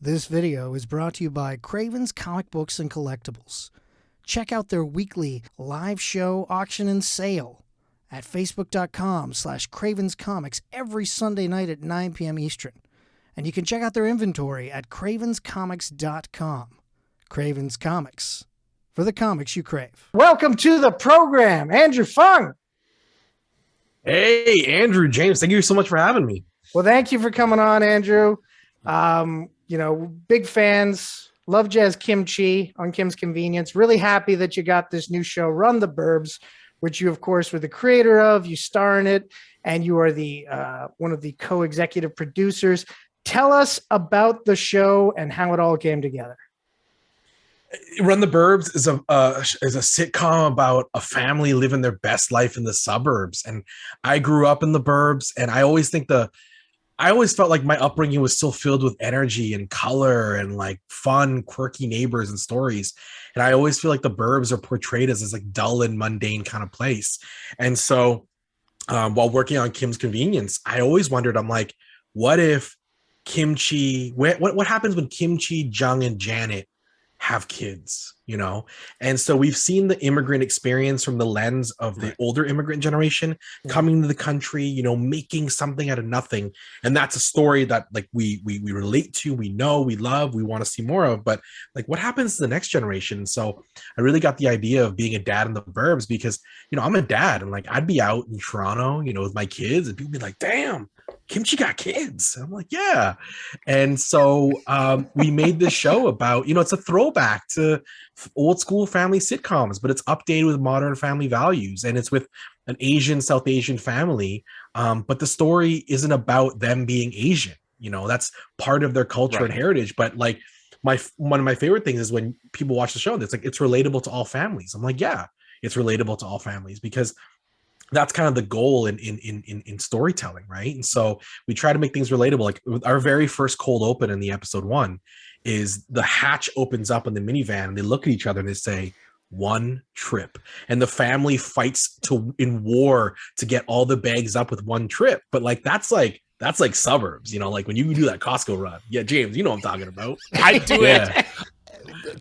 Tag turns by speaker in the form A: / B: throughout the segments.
A: This video is brought to you by Craven's Comic Books and Collectibles. Check out their weekly live show, auction, and sale at facebook.com/Craven's Comics every Sunday night at 9 p.m. Eastern. And you can check out their inventory at cravenscomics.com. Craven's Comics, for the comics you crave. Welcome to the program, Andrew Phung.
B: Hey, Andrew, James, thank you so much for having me.
A: Well, thank you for coming on, Andrew. Big fans, love Jazz Kimchi on Kim's Convenience. Really happy that you got this new show, Run the Burbs, which you, of course, were the creator of. You star in it, and you are the one of the co-executive producers. Tell us about the show and how it all came together.
B: Run the Burbs is a sitcom about a family living their best life in the suburbs. And I grew up in the burbs, and I always felt like my upbringing was still filled with energy and color and like fun, quirky neighbors and stories. And I always feel like the burbs are portrayed as this like dull and mundane kind of place. And so while working on Kim's Convenience, I always wondered, I'm like, what if what happens when Kimchi, Jung, and Janet have kids, And so we've seen the immigrant experience from the lens of the older immigrant generation coming to the country, making something out of nothing. And that's a story that like we relate to, we know, we love, we want to see more of. But like, what happens to the next generation? So I really got the idea of being a dad in the burbs because, I'm a dad, and like I'd be out in Toronto, with my kids, and people be like, damn, Kimchi got kids. I'm like, yeah. And so we made this show about, it's a throwback to old school family sitcoms, but it's updated with modern family values. And it's with an South Asian family. But the story isn't about them being Asian. That's part of their culture and heritage. But like one of my favorite things is when people watch the show, it's like, it's relatable to all families. I'm like, yeah, it's relatable to all families because that's kind of the goal in storytelling, right? And so we try to make things relatable. Like our very first cold open in the episode 1 is the hatch opens up in the minivan and they look at each other and they say, one trip. And the family fights in war to get all the bags up with one trip. But like that's like suburbs, like when you do that Costco run. Yeah, James, you know what I'm talking about.
C: I do it.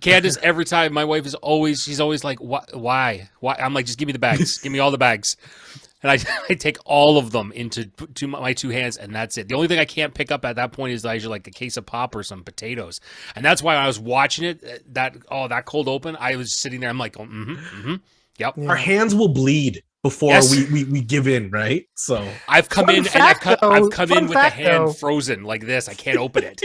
C: Candace, every time, my wife she's always like, why? I'm like, just give me the bags. Give me all the bags. And I take all of them into my two hands, and that's it. The only thing I can't pick up at that point is usually like a case of pop or some potatoes. And that's why I was watching it, that cold open, I was sitting there, I'm like, yep.
B: Our hands will bleed before we give in, right? So
C: I've come in with the hand frozen like this. I can't open it.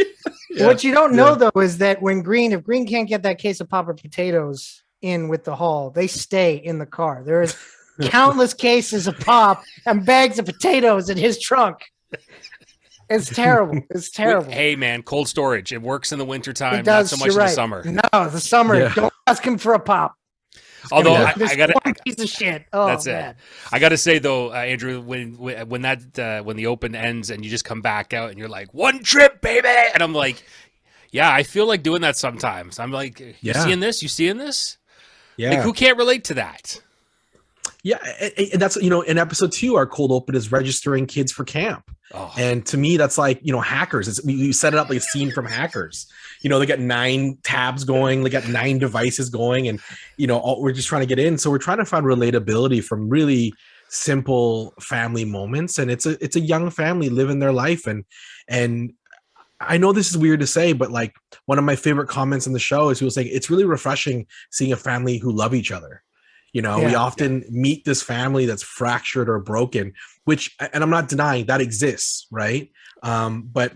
A: Yeah. What you don't know, though, is that if Green can't get that case of pop or potatoes in with the haul, they stay in the car. There is countless cases of pop and bags of potatoes in his trunk. It's terrible. It's terrible.
C: Hey, man, cold storage. It works in the wintertime, not so much in the summer.
A: No, the summer. Yeah. Don't ask him for a pop.
C: Although I got
A: one piece of shit. Oh,
C: that's
A: man.
C: it. I got to say though, Andrew, when the open ends and you just come back out and you're like, one trip, baby, and I'm like, yeah, I feel like doing that sometimes. I'm like, you seeing this? You seeing this?
B: Yeah.
C: Like, who can't relate to that?
B: Yeah, and that's in episode 2, our cold open is registering kids for camp. Oh. And to me, that's like, Hackers. You set it up like a scene from Hackers. They got 9 tabs going, they got 9 devices going, and we're just trying to get in. So we're trying to find relatability from really simple family moments. And it's a young family living their life. And I know this is weird to say, but like one of my favorite comments in the show is people saying it's really refreshing seeing a family who love each other. We often meet this family that's fractured or broken, and I'm not denying that exists, right? But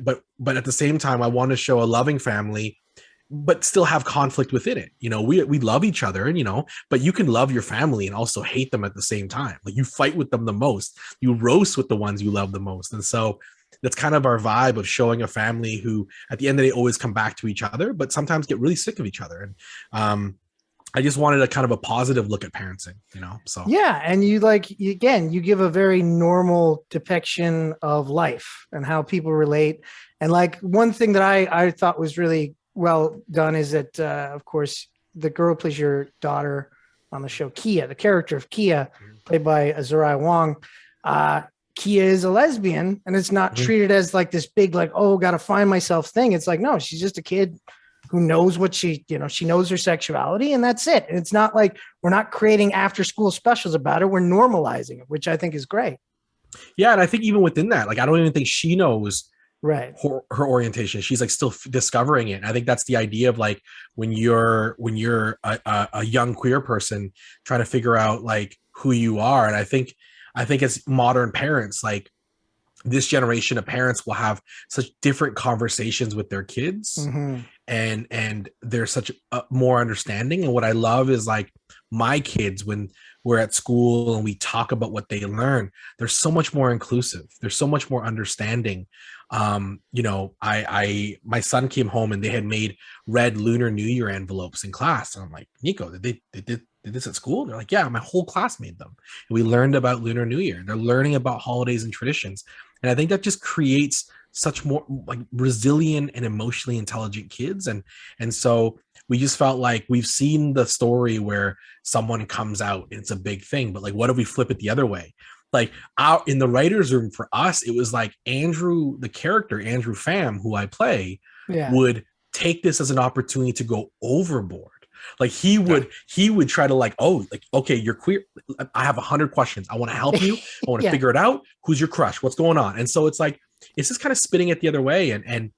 B: at the same time, I want to show a loving family, but still have conflict within it. We love each other, but you can love your family and also hate them at the same time. Like you fight with them the most, you roast with the ones you love the most. And so that's kind of our vibe of showing a family who at the end of the day always come back to each other, but sometimes get really sick of each other. And, I just wanted a kind of a positive look at parenting, so.
A: Yeah. And you give a very normal depiction of life and how people relate. And like one thing that I thought was really well done is that, of course, the girl who plays your daughter on the show, Kia, the character of Kia, played by Azurai Wong. Kia is a lesbian, and it's not treated as like this big, like, oh, got to find myself thing. It's like, no, she's just a kid who knows what she knows her sexuality, and that's it. And it's not like we're not creating after school specials about it. We're normalizing it, which I think is great.
B: Yeah. And I think even within that, like, I don't even think she knows
A: right
B: her orientation. She's like still discovering it. And I think that's the idea of like when you're a young queer person trying to figure out like who you are. And I think as modern parents, like this generation of parents will have such different conversations with their kids, and there's such a more understanding. And what I love is like my kids, when we're at school and we talk about what they learn, they're so much more inclusive. They're so much more understanding. My son came home and they had made red Lunar New Year envelopes in class. And I'm like, Nico, did they did this at school? And they're like, yeah, my whole class made them. And we learned about Lunar New Year. They're learning about holidays and traditions. And I think that just creates such more like resilient and emotionally intelligent kids. And so we just felt like we've seen the story where someone comes out and it's a big thing, but like, what if we flip it the other way? Like out in the writer's room for us, it was like Andrew, the character, Andrew Phung, who I play, would take this as an opportunity to go overboard. Like he would try to like, oh, like, okay, you're queer. I have 100 questions. I want to help you. I want to figure it out. Who's your crush? What's going on? And so it's like, it's just kind of spinning it the other way. And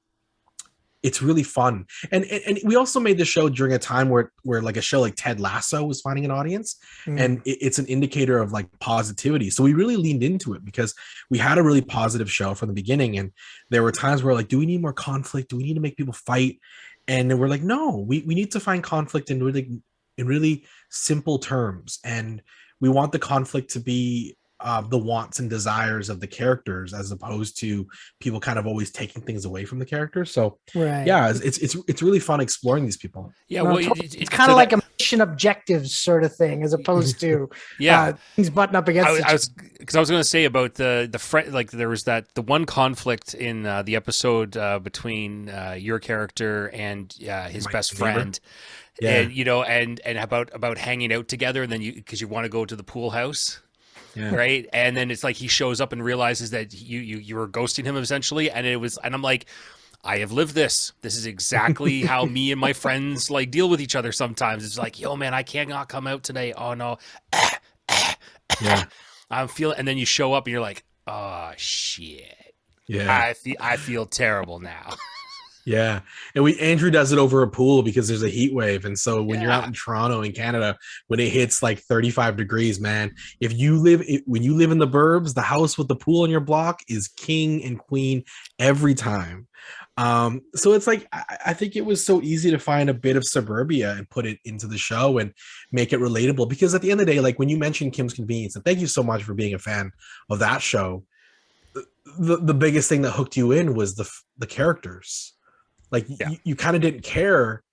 B: it's really fun. And we also made the show during a time where like a show like Ted Lasso was finding an audience, and it's an indicator of like positivity. So we really leaned into it because we had a really positive show from the beginning. And there were times where like, do we need more conflict? Do we need to make people fight? And we're like, no, we need to find conflict in really simple terms. And we want the conflict to be the wants and desires of the characters, as opposed to people kind of always taking things away from the characters. So yeah, it's really fun exploring these people.
A: Yeah, well, it's kind of like a mission objectives sort of thing, as opposed to things button up against.
C: I was going to say about the friend, like there was the one conflict in the episode between your character and his best friend. Yeah. And and about hanging out together, and then because you want to go to the pool house. Yeah. Right. And then it's like he shows up and realizes that you were ghosting him essentially. And I'm like, I have lived this. This is exactly how me and my friends like deal with each other sometimes. It's like, yo, man, I cannot come out today. Oh no. Yeah. I'm feeling, and then you show up and you're like, oh shit. Yeah. I feel terrible now.
B: Yeah. And Andrew does it over a pool because there's a heat wave. And so when you're out in Toronto in Canada, when it hits like 35 degrees, man, when you live in the burbs, the house with the pool on your block is king and queen every time. So it's like, I think it was so easy to find a bit of suburbia and put it into the show and make it relatable, because at the end of the day, like when you mentioned Kim's Convenience, and thank you so much for being a fan of that show, the biggest thing that hooked you in was the characters. Like you kind of didn't care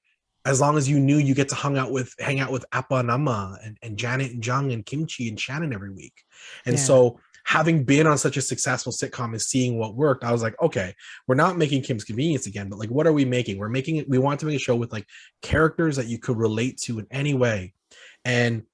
B: as long as you knew you get to hang out with Appa and Amma and Janet and Jung and Kimchi and Shannon every week. And so having been on such a successful sitcom and seeing what worked, I was like, okay, we're not making Kim's Convenience again, but like, what are we making? We want to make a show with like characters that you could relate to in any way. And,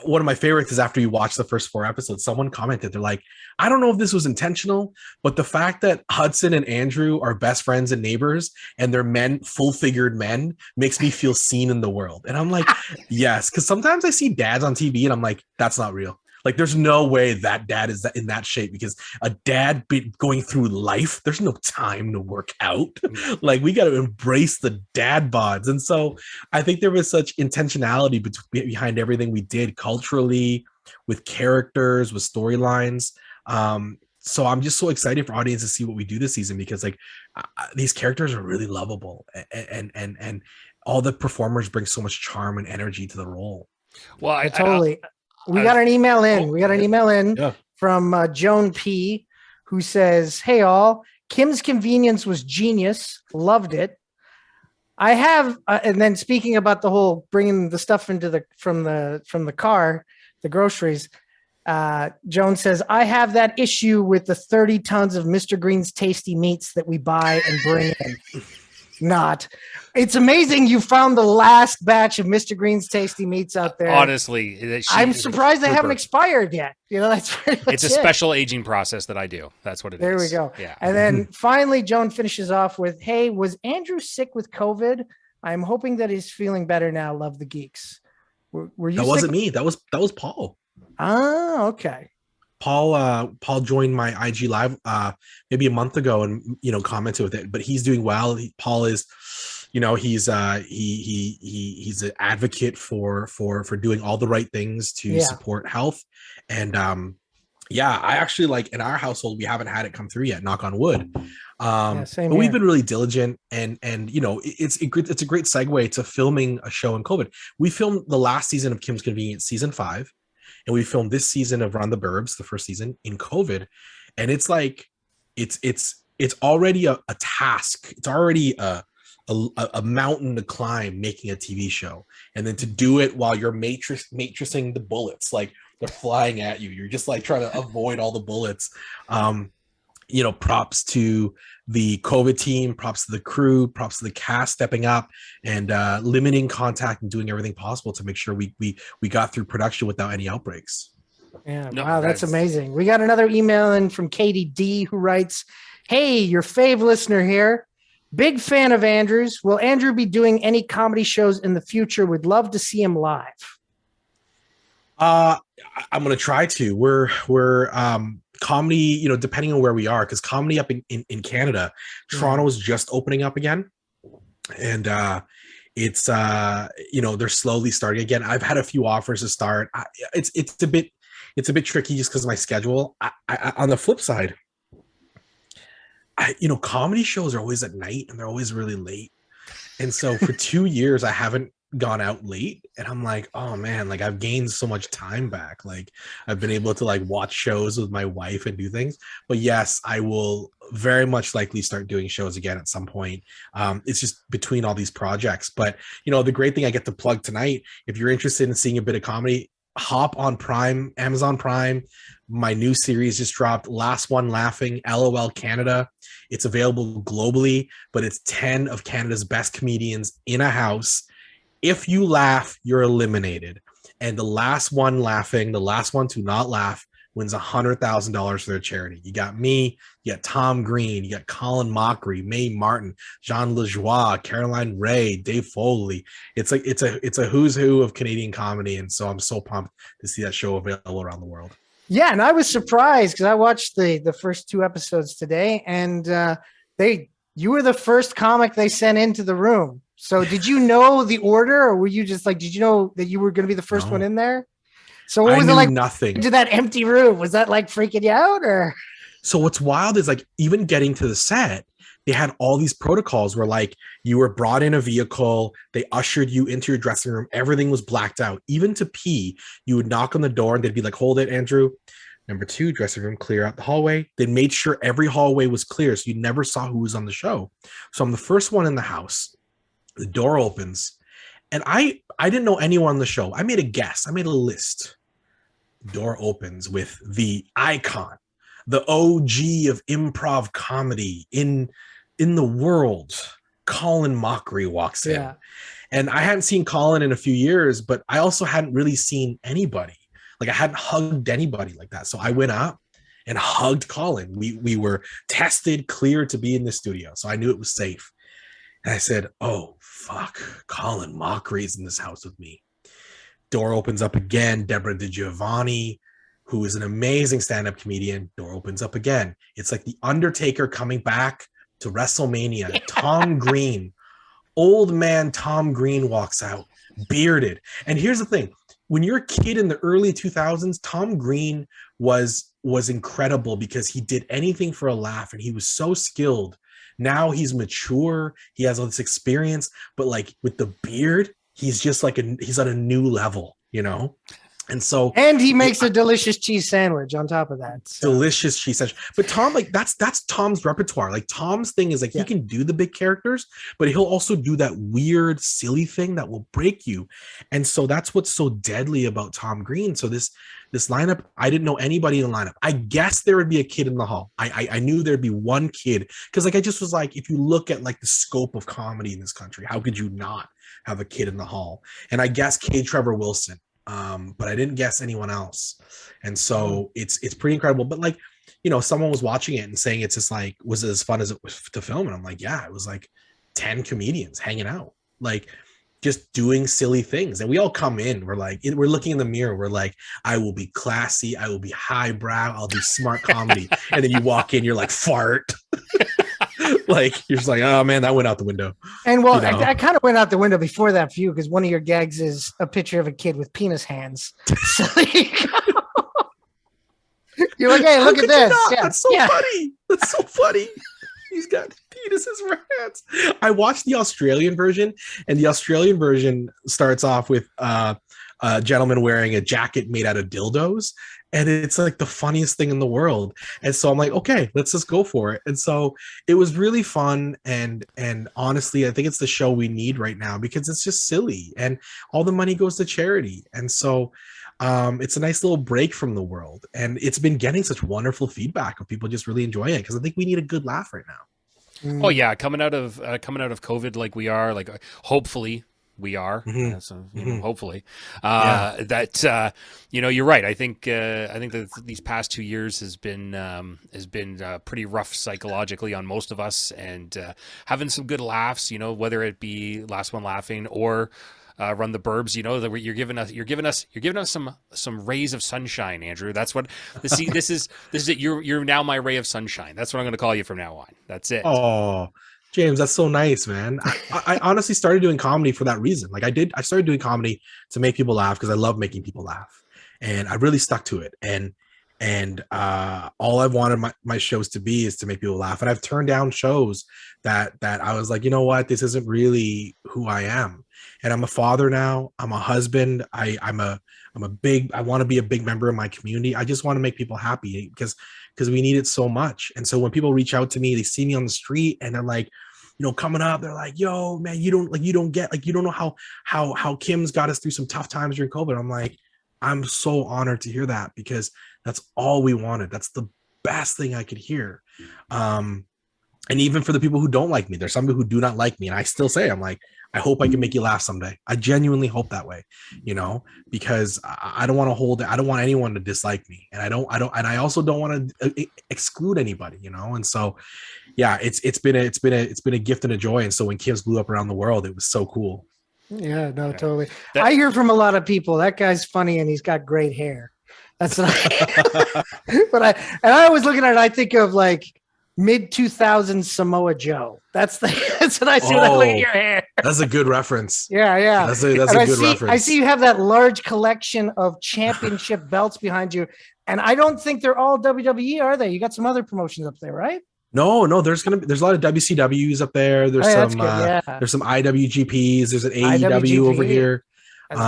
B: one of my favorites is after you watch the first 4 episodes, someone commented, they're like, I don't know if this was intentional, but the fact that Hudson and Andrew are best friends and neighbors and they're full-figured men makes me feel seen in the world. And I'm like, yes, because sometimes I see dads on TV and I'm like, that's not real. Like, there's no way that dad is in that shape, because a dad going through life, there's no time to work out. Like, we got to embrace the dad bods. And so I think there was such intentionality behind everything we did culturally, with characters, with storylines. So I'm just so excited for audience to see what we do this season, because like these characters are really lovable, and all the performers bring so much charm and energy to the role.
A: Well, we got an email in. From Joan P, who says, "Hey all, Kim's Convenience was genius. Loved it. I have," and then speaking about the whole bringing the stuff from the car, the groceries. Joan says, "I have that issue with the 30 tons of Mr. Green's tasty meats that we buy and bring in." not. It's amazing you found the last batch of Mr. Green's Tasty Meats out there.
C: Honestly,
A: I'm surprised they haven't expired yet. That's pretty much
C: it's a special aging process that I do. That's what it is.
A: There we go.
C: Yeah.
A: And then finally, Joan finishes off with, "Hey, was Andrew sick with COVID? I'm hoping that he's feeling better now. Love the geeks." Were you?
B: That wasn't me. That was Paul.
A: Oh, okay.
B: Paul joined my IG live maybe a month ago and commented with it, but he's doing well. Paul is, he's he's an advocate for doing all the right things to support health. And I actually, in our household, we haven't had it come through yet, knock on wood. But we've been really diligent, and it's a great segue to filming a show in COVID. We filmed the last season of Kim's Convenience, season 5. And we filmed this season of Run the Burbs, the first season, in COVID. And it's it's already a task. It's already a mountain to climb, making a TV show. And then to do it while you're matrixing the bullets, like they're flying at you. You're just trying to avoid all the bullets. Props to the COVID team, props to the crew, props to the cast stepping up and limiting contact and doing everything possible to make sure we got through production without any outbreaks.
A: Yeah, wow, that's amazing. We got another email in from Katie D, who writes, "Hey, your fave listener here. Big fan of Andrew's. Will Andrew be doing any comedy shows in the future? Would love to see him live."
B: I'm gonna try to. We're comedy, depending on where we are, because comedy up in Canada, Toronto is just opening up again, and it's they're slowly starting again. I've had a few offers to start. It's a bit tricky just because of my schedule. I on the flip side, comedy shows are always at night and they're always really late, and so for 2 years I haven't gone out late, and I'm like, oh man, I've gained so much time back. I've been able to watch shows with my wife and do things. But yes, I will very much likely start doing shows again at some point. It's just between all these projects. But the great thing I get to plug tonight, if you're interested in seeing a bit of comedy, hop on Prime, Amazon Prime. My new series just dropped, Last One Laughing, LOL Canada. It's available globally, but it's 10 of Canada's best comedians in a house. If you laugh, you're eliminated. And the last one laughing, the last one to not laugh, wins $100,000 for their charity. You got me, you got Tom Green, you got Colin Mockery, Mae Martin, Jean Lajoie, Caroline Ray, Dave Foley. It's a who's who of Canadian comedy. And so I'm so pumped to see that show available around the world.
A: Yeah, and I was surprised because I watched the first 2 episodes today, and you were the first comic they sent into the room. So did you know the order, or were you just did you know that you were going to be the first one in there? So what was it like?
B: Nothing.
A: Into that empty room, was that freaking you out, or?
B: So what's wild is even getting to the set, they had all these protocols where you were brought in a vehicle, they ushered you into your dressing room, everything was blacked out. Even to pee, you would knock on the door and they'd be like, "Hold it, Andrew. Number 2, dressing room, clear out the hallway." They made sure every hallway was clear, so you never saw who was on the show. So I'm the first one in the house. The door opens, and I didn't know anyone on the show. I made a guess. I made a list. The door opens with the icon, the OG of improv comedy in the world. Colin Mockery walks in. Yeah. And I hadn't seen Colin in a few years, but I also hadn't really seen anybody. I hadn't hugged anybody like that. So I went up and hugged Colin. We were tested, cleared to be in the studio. So I knew it was safe. And I said, "Oh, fuck, Colin Mockery's in this house with me." Door opens up again. Deborah DiGiovanni, who is an amazing stand-up comedian. Door opens up again. It's like the Undertaker coming back to WrestleMania. Tom Green, old man Tom Green walks out, bearded. And here's the thing. When you're a kid in the early 2000s, Tom Green was incredible because he did anything for a laugh, and he was so skilled. Now he's mature, he has all this experience, but with the beard, he's just he's at a new level, And so,
A: And he makes a delicious cheese sandwich on top of that. So.
B: delicious cheese sandwich. But Tom, like that's Tom's repertoire. Like Tom's thing is like he can do the big characters, but he'll also do that weird, silly thing that will break you. And so that's what's so deadly about Tom Green. So this lineup, I didn't know anybody in the lineup. I guess there would be a kid in the hall. I knew there'd be one kid because like I just was like, if you look at like the scope of comedy in this country, how could you not have a kid in the hall? And I guess K. Trevor Wilson. But I didn't guess anyone else. And so it's pretty incredible. But like, someone was watching it and saying it's just like, was it as fun as it was to film? And I'm like, yeah, it was like 10 comedians hanging out, like just doing silly things. And we all come in, we're like, we're looking in the mirror. We're like, I will be classy. I will be highbrow. I'll do smart comedy. And then you walk in, you're like, fart. Like you're just like, oh man, that went out the window.
A: And well, I kind of went out the window before that for you because one of your gags is a picture of a kid with penis hands. So you're like, hey, look at this. Yeah.
B: That's so funny. That's so funny. He's got penises for hands. I watched the Australian version, and the Australian version starts off with a gentleman wearing a jacket made out of dildos. And it's like the funniest thing in the world. And so I'm like, okay, let's just go for it. And so it was really fun. And honestly, I think it's the show we need right now because it's just silly and all the money goes to charity. And so it's a nice little break from the world. And it's been getting such wonderful feedback of people just really enjoying it because I think we need a good laugh right now.
C: Oh yeah, coming out of COVID like we are, like hopefully we are, so hopefully that you're right. I think that these past 2 years has been pretty rough psychologically on most of us, and having some good laughs, whether it be Last One Laughing or Run the Burbs, that you're giving us some rays of sunshine, Andrew. That's what this is it. You're now my ray of sunshine. That's what I'm going to call you from now on. That's it.
B: Oh, James, that's so nice, man. I honestly started doing comedy for that reason. Like I started doing comedy to make people laugh because I love making people laugh, and I really stuck to it. And all I've wanted my shows to be is to make people laugh. And I've turned down shows that I was like, you know what, this isn't really who I am. And I'm a father now. I'm a husband. I want to be a big member of my community. I just want to make people happy because we need it so much. And so when people reach out to me, they see me on the street and they're like, coming up, they're like, yo, man, you don't know how Kim's got us through some tough times during COVID. I'm like, I'm so honored to hear that because that's all we wanted. That's the best thing I could hear. And even for the people who don't like me, there's some people who do not like me. And I still say, I'm like, I hope I can make you laugh someday. I genuinely hope that way, because I don't want anyone to dislike me. And I also don't want to exclude anybody, And so, yeah, it's been a gift and a joy. And so when Kim's blew up around the world, it was so cool.
A: Yeah, no, totally. I hear from a lot of people, that guy's funny and he's got great hair. That's what I was looking at it, I think of like mid-2000s Samoa Joe. That's what I see when I look at your hair.
B: That's a good reference.
A: Yeah.
B: That's a good reference.
A: I see you have that large collection of championship belts behind you, and I don't think they're all WWE, are they? You got some other promotions up there, right?
B: No, there's a lot of WCWs up there. There's there's some IWGPs. There's an AEW over here. There's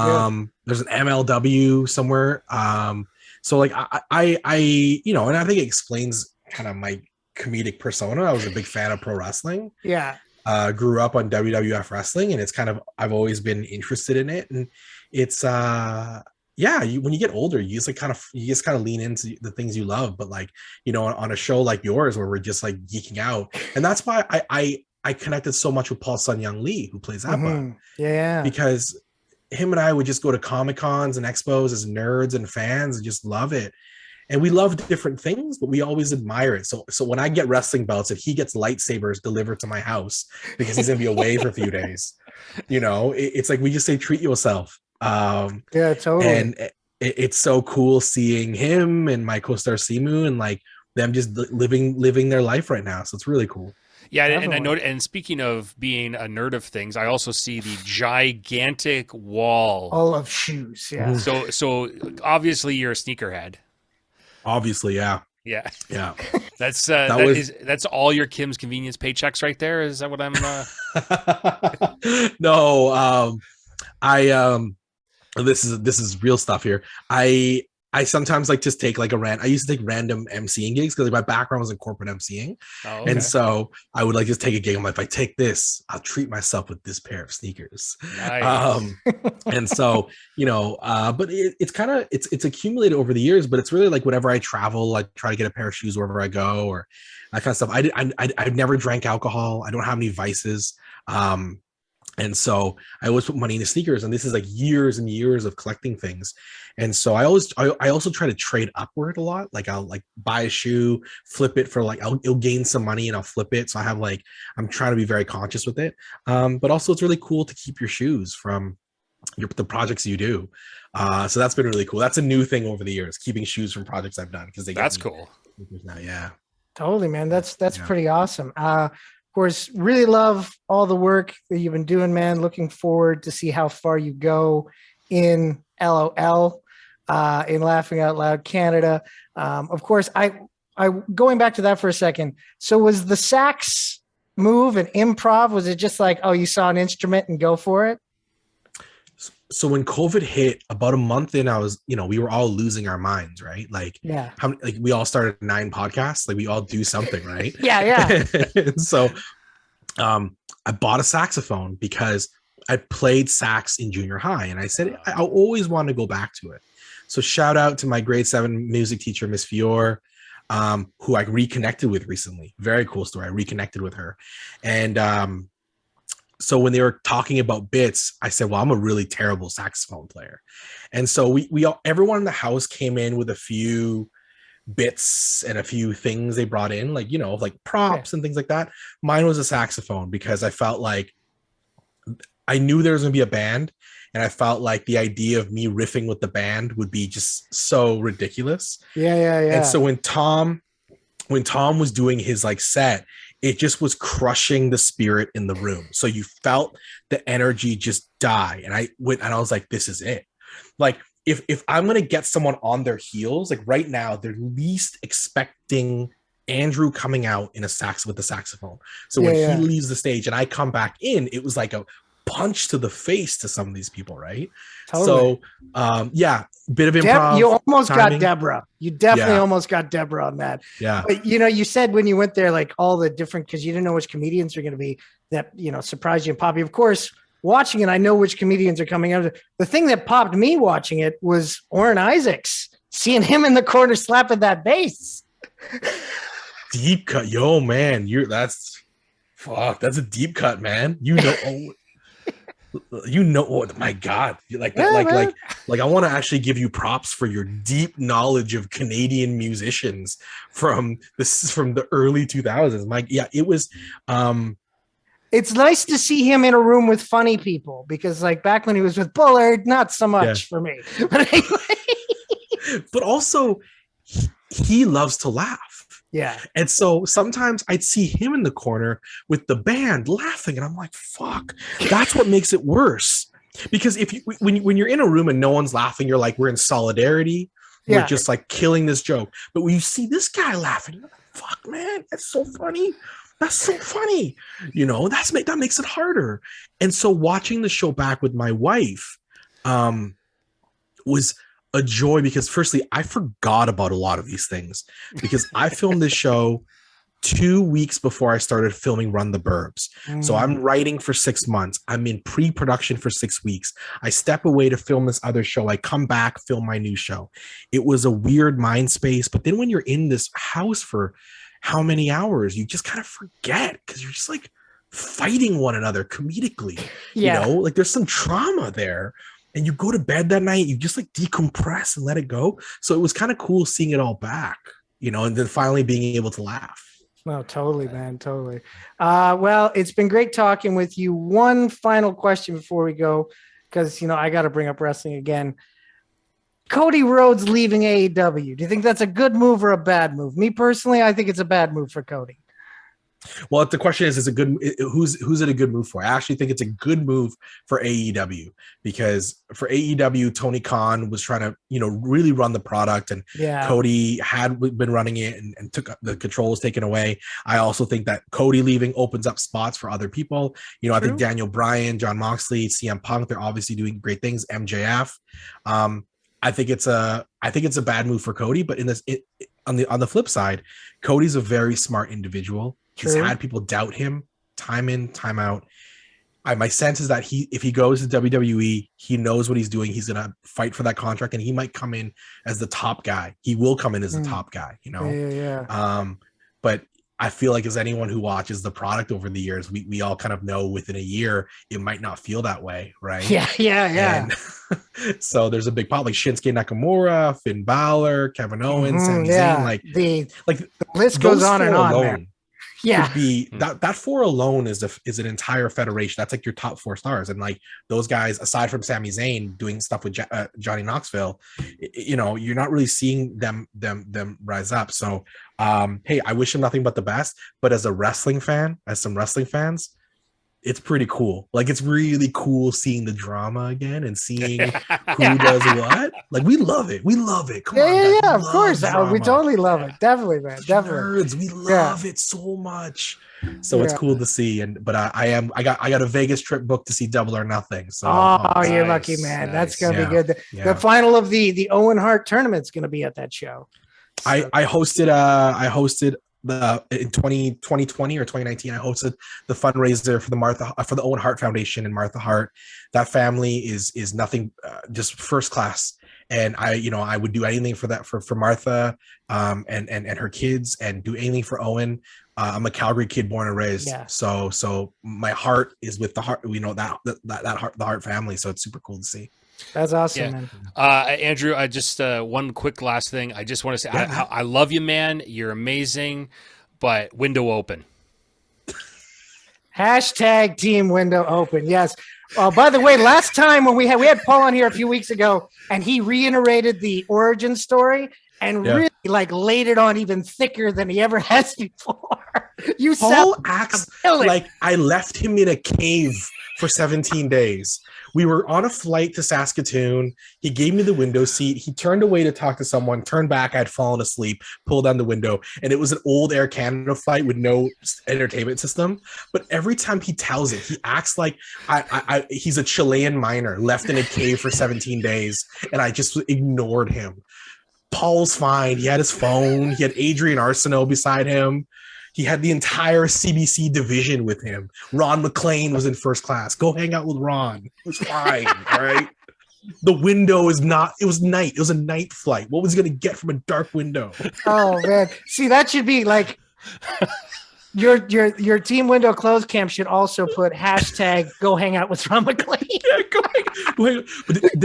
B: an MLW somewhere. So like I and I think it explains kind of my comedic persona. I was a big fan of pro wrestling.
A: Yeah.
B: Grew up on WWF wrestling, and it's kind of, I've always been interested in it. And it's when you get older, you just kind of lean into the things you love. But like, on a show like yours where we're just like geeking out, and that's why I connected so much with Paul Sun Young Lee, who plays Appa.
A: Yeah.
B: Because him and I would just go to Comic Cons and expos as nerds and fans and just love it. And we love different things, but we always admire it. So when I get wrestling belts, if he gets lightsabers delivered to my house because he's gonna be away for a few days, it's like we just say treat yourself.
A: Yeah, totally.
B: And it's so cool seeing him and my co-star Simu and like them just living their life right now. So it's really cool.
C: Yeah, and I know. And speaking of being a nerd of things, I also see the gigantic wall.
A: All of shoes. Yeah.
C: So obviously you're a sneakerhead.
B: Obviously, yeah.
C: Yeah.
B: Yeah.
C: That's all your Kim's Convenience paychecks right there. Is that what I'm?
B: No. this is real stuff here. I sometimes like just take like I used to take random MCing gigs because like my background was in corporate MCing.
C: Oh, okay.
B: And so I would like just take a gig. I'm like, if I take this, I'll treat myself with this pair of sneakers.
C: Nice.
B: And so, but it's kind of, it's accumulated over the years, but it's really like whenever I travel, I try to get a pair of shoes wherever I go or that kind of stuff. I've never drank alcohol. I don't have any vices. And so I always put money into sneakers, and this is like years and years of collecting things. And so I also try to trade upward a lot. Like I'll like buy a shoe, flip it for like, it'll gain some money and I'll flip it. So I have like, I'm trying to be very conscious with it. But also it's really cool to keep your shoes from the projects you do. So that's been really cool. That's a new thing over the years, keeping shoes from projects I've done. Because
C: that's cool.
B: Now, yeah.
A: Totally, man. That's pretty awesome. Of course, really love all the work that you've been doing, man. Looking forward to see how far you go in LOL, in Laughing Out Loud Canada. Of course, I going back to that for a second. So was the sax move and improv? Was it just like, oh, you saw an instrument and go for it?
B: So when COVID hit, about a month in, I was, we were all losing our minds, right? Like,
A: yeah,
B: like we all started 9 podcasts, like we all do something, right?
A: yeah.
B: So, I bought a saxophone because I played sax in junior high, and I said I always wanted to go back to it. So shout out to my grade 7 music teacher, Miss Fior, who I reconnected with recently. Very cool story. I reconnected with her, and so when they were talking about bits, I said, well, I'm a really terrible saxophone player. And so everyone in the house came in with a few bits and a few things they brought in, like, like props and things like that. Mine was a saxophone because I felt like I knew there was going to be a band. And I felt like the idea of me riffing with the band would be just so ridiculous.
A: Yeah.
B: And so when Tom was doing his like set, it just was crushing the spirit in the room. So you felt the energy just die. And I was like, this is it. Like if I'm going to get someone on their heels, like right now, they're least expecting Andrew coming out in with the saxophone. So when he leaves the stage and I come back in, it was like a punch to the face to some of these people, right? Totally. So bit of improv.
A: You almost
B: timing.
A: got Deborah. You definitely almost got Deborah on that.
B: Yeah.
A: But you said when you went there, like all the different, because you didn't know which comedians are going to be that, surprised you and Poppy. Of course, watching it, I know which comedians are coming out. The thing that popped me watching it was Orrin Isaacs, seeing him in the corner slapping that bass.
B: Deep cut. Yo, man, that's a deep cut, man. Oh my God, like that, like I want to actually give you props for your deep knowledge of Canadian musicians from the early 2000s. It was
A: it's nice to see him in a room with funny people, because like back when he was with Bullard, not so much for me. But anyway.
B: But also he loves to laugh.
A: Yeah.
B: And so sometimes I'd see him in the corner with the band laughing, and I'm like, fuck, that's what makes it worse. Because when you're in a room and no one's laughing, you're like, we're in solidarity. We're just like killing this joke. But when you see this guy laughing, you're like, fuck, man, that's so funny. That's so funny. That makes it harder. And so watching the show back with my wife was a joy, because firstly, I forgot about a lot of these things, because I filmed this show 2 weeks before I started filming Run the Burbs. So I'm writing for 6 months. I'm in pre-production for 6 weeks. I step away to film this other show. I come back, film my new show. It was a weird mind space. But then when you're in this house for how many hours, you just kind of forget, because you're just like fighting one another comedically. Like there's some trauma there. And you go to bed that night, you just like decompress and let it go. So it was kind of cool seeing it all back, and then finally being able to laugh.
A: No, totally, man. Totally. Well, it's been great talking with you. One final question before we go, because, I got to bring up wrestling again. Cody Rhodes leaving AEW. Do you think that's a good move or a bad move? Me personally, I think it's a bad move for Cody.
B: Well, the question is it good? Who's it a good move for? I actually think it's a good move for AEW, because for AEW, Tony Khan was trying to, really run the product, and Cody had been running it and took the control was taken away. I also think that Cody leaving opens up spots for other people. I think Daniel Bryan, John Moxley, CM Punk, they're obviously doing great things. MJF. I think it's a bad move for Cody, but on the flip side, Cody's a very smart individual. He's had people doubt him time in, time out. My sense is that if he goes to WWE, he knows what he's doing. He's going to fight for that contract, and he might come in as the top guy. He will come in as the top guy, But I feel like as anyone who watches the product over the years, we all kind of know within a year, it might not feel that way, right?
A: Yeah.
B: And so there's a big pop like Shinsuke Nakamura, Finn Balor, Kevin Owens, Sami Zayn.
A: The list goes on and on, man.
B: Could be that four alone is an entire federation. That's like your top 4 stars, and like those guys, aside from Sami Zayn doing stuff with Johnny Knoxville, you're not really seeing them rise up. So, hey, I wish him nothing but the best. But as some wrestling fans, it's pretty cool. Like, it's really cool seeing the drama again and seeing who does what. Like, we love it. Come on.
A: Yeah, of course. We totally love it. Definitely, man. Definitely.
B: Nerds, we love it so much. So it's cool to see. But I got a Vegas trip booked to see Double or Nothing. So
A: you're lucky, man. That's gonna be good. The final of the Owen Hart tournament's gonna be at that show. So.
B: I hosted in 2020 or 2019, I hosted the fundraiser for the Owen Hart Foundation and Martha Hart. That family is nothing, just first class. And I would do anything for that, for Martha, and her kids, and do anything for Owen. I'm a Calgary kid, born and raised. So my heart is with the Hart, the Hart family. So it's super cool to see.
A: That's awesome, man.
C: Andrew, I just one quick last thing. I just want to say, I love you, man. You're amazing, but window open.
A: Hashtag team window open. Yes. By the way, last time when we had Paul on here a few weeks ago, and he reiterated the origin story and really laid it on even thicker than he ever has before.
B: Paul acts like I left him in a cave for 17 days. We were on a flight to Saskatoon. He gave me the window seat. He turned away to talk to someone, turned back. I had fallen asleep, pulled down the window, and it was an old Air Canada flight with no entertainment system. But every time he tells it, he acts like he's a Chilean miner left in a cave for 17 days, and I just ignored him. Paul's fine. He had his phone. He had Adrian Arsenault beside him. He had the entire CBC division with him. Ron McLean was in first class. Go hang out with Ron. It was fine, all right? The window is not, it was night. It was a night flight. What was he going to get from a dark window?
A: Oh, man. See, that should be like your team window closed camp should also put hashtag go hang out with Ron McLean.
B: But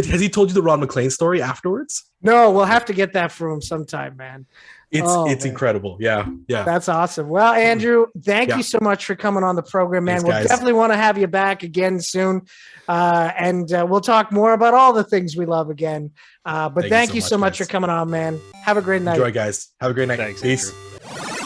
B: has he told you the Ron McLean story afterwards?
A: No, we'll have to get that from him sometime, man.
B: It's incredible. Yeah.
A: That's awesome. Well, Andrew, thank you so much for coming on the program, man. We'll definitely want to have you back again soon. And we'll talk more about all the things we love again. But thank you so much for coming on, man. Have a great night.
B: Enjoy, guys. Have a great night.
C: Thanks,
B: Peace.
C: Andrew.